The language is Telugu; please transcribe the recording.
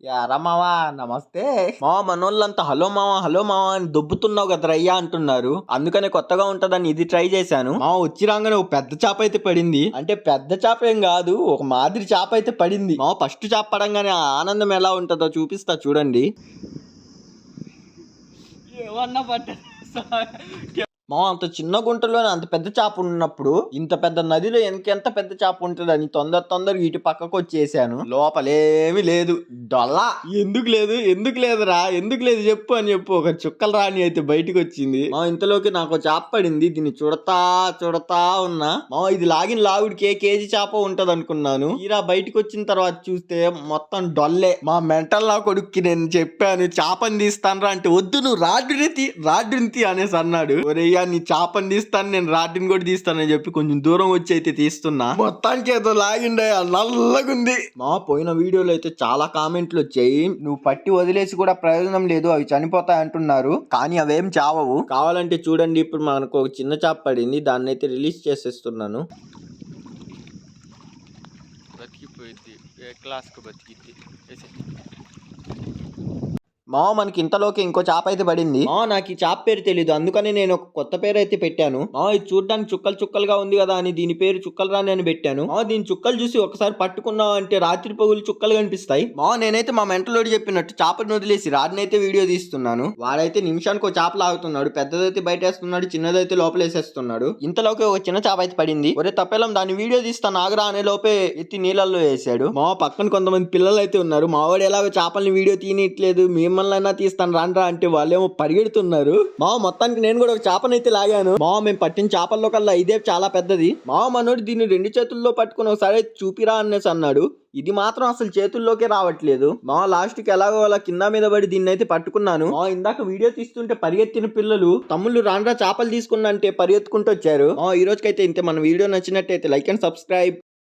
యారా మావా నమస్తే. మావా మనోళ్ళంతా హలో మావా అని దొబ్బుతున్నావు కదా రయ్యా అంటున్నారు. అందుకనే కొత్తగా ఉంటదని ఇది ట్రై చేశాను. మావా వచ్చి రాగానే ఒక పెద్ద చేప అయితే పడింది. అంటే పెద్ద చేప ఏం కాదు, ఒక మాదిరి చేప అయితే పడింది. మావా ఫస్ట్ చేప పడంగానే ఆ ఆనందం ఎలా ఉంటుందో చూపిస్తా చూడండి. ఏమన్నా పట్ట మా అంత చిన్న గుంటలోనే అంత పెద్ద చేప ఉన్నప్పుడు ఇంత పెద్ద నదిలో ఎంత పెద్ద చేప ఉంటుందని తొందరగా ఇటు పక్కకు వచ్చేసాను. లోపలేమి లేదు, డొల్లా. ఎందుకు లేదురా, ఎందుకు లేదు చెప్పు అని చెప్పు. ఒక చుక్కల రాణి అయితే బయటకు వచ్చింది. మా ఇంతలోకి నాకు చేప పడింది. దీన్ని చూడతా ఉన్నా. మా ఇది లాగిన లాగుడికి కేజీ చేప ఉంటది అనుకున్నాను. తీరా బయటకు వచ్చిన తర్వాత చూస్తే మొత్తం డొల్లే. మా మెంటల్ నా కొడుక్కి నేను చెప్పాను చేపని తీస్తానరా అంటే, వద్దు నువ్వు రాడ్డుని తీ అనేసి అన్నాడు. ఒరేయ్యా నీ చేపని తీస్తాను, నేను రాడ్డిని కూడా తీస్తానని చెప్పి కొంచెం దూరం వచ్చి అయితే తీస్తున్నా. మొత్తానికి ఏదో లాగిండే నల్లగుంది. మా పోయిన వీడియోలో అయితే చాలా కామెంట్లు వచ్చాయి, నువ్వు పట్టి వదిలేసి కూడా ప్రయోజనం లేదు, అవి చనిపోతాయి అంటున్నారు. కానీ అవేం చావవు. కావాలంటే చూడండి, ఇప్పుడు మనకు ఒక చిన్న చేప పడింది, దాన్ని అయితే రిలీజ్ చేసేస్తున్నాను. బతికిపోయింది, ఏ క్లాస్కు బతికింది. మావ మనకి ఇంతలోకి ఇంకో చేప అయితే పడింది. నాకు ఈ చేప పేరు తెలీదు, అందుకని నేను ఒక కొత్త పేరు అయితే పెట్టాను. ఇది చూడడానికి చుక్కలుగా ఉంది కదా అని దీని పేరు చుక్కల రాణి అని పెట్టాను. దీని చుక్కలు చూసి ఒకసారి పట్టుకున్నావు అంటే రాత్రి పగులు చుక్కలు కనిపిస్తాయి. నేనైతే మా మెంటలోడి చెప్పినట్టు చేపను వదిలేసి రాడినైతే వీడియో తీస్తున్నాను. వాడైతే నిమిషానికి ఒక చేప లాగుతున్నాడు. పెద్దదైతే బయట వేస్తున్నాడు, చిన్నదైతే లోపలేసేస్తున్నాడు. ఇంతలోకి ఒక చిన్న చేప అయితే పడింది. ఒరే తప్పేలం దాన్ని వీడియో తీస్తాను ఆగరా అనే లోపే ఎత్తి నీళ్ళల్లో వేసాడు. పక్కన కొంతమంది పిల్లలు అయితే ఉన్నారు. మావాడు ఎలాగో చేపల్ని వీడియో తీయట్లేదు, మిమ్మల్ని తీస్తాను రాండ్రా అంటే వాళ్ళేమో పరిగెడుతున్నారు. మొత్తానికి నేను కూడా ఒక చేపనైతే లాగాను. మేము పట్టిన చేపల్లో కల్లా ఇదే చాలా పెద్దది. మనోడు దీన్ని 2 చేతుల్లో పట్టుకుని ఒకసారి చూపిరా అనేసి అన్నాడు. ఇది మాత్రం అసలు చేతుల్లోకే రావట్లేదు. లాస్ట్ కి ఎలాగో అలా కింద మీద పడి దీన్ని అయితే పట్టుకున్నాను. ఇందాక వీడియో తీస్తుంటే పరిగెత్తిన పిల్లలు తమ్ముళ్ళు రాండ్రా చేపలు తీసుకున్నా అంటే పరిగెత్తుకుంటూ వచ్చారు. ఈ రోజుకైతే ఇంతే. మన వీడియో నచ్చినట్టయితే లైక్ అండ్ సబ్స్క్రైబ్.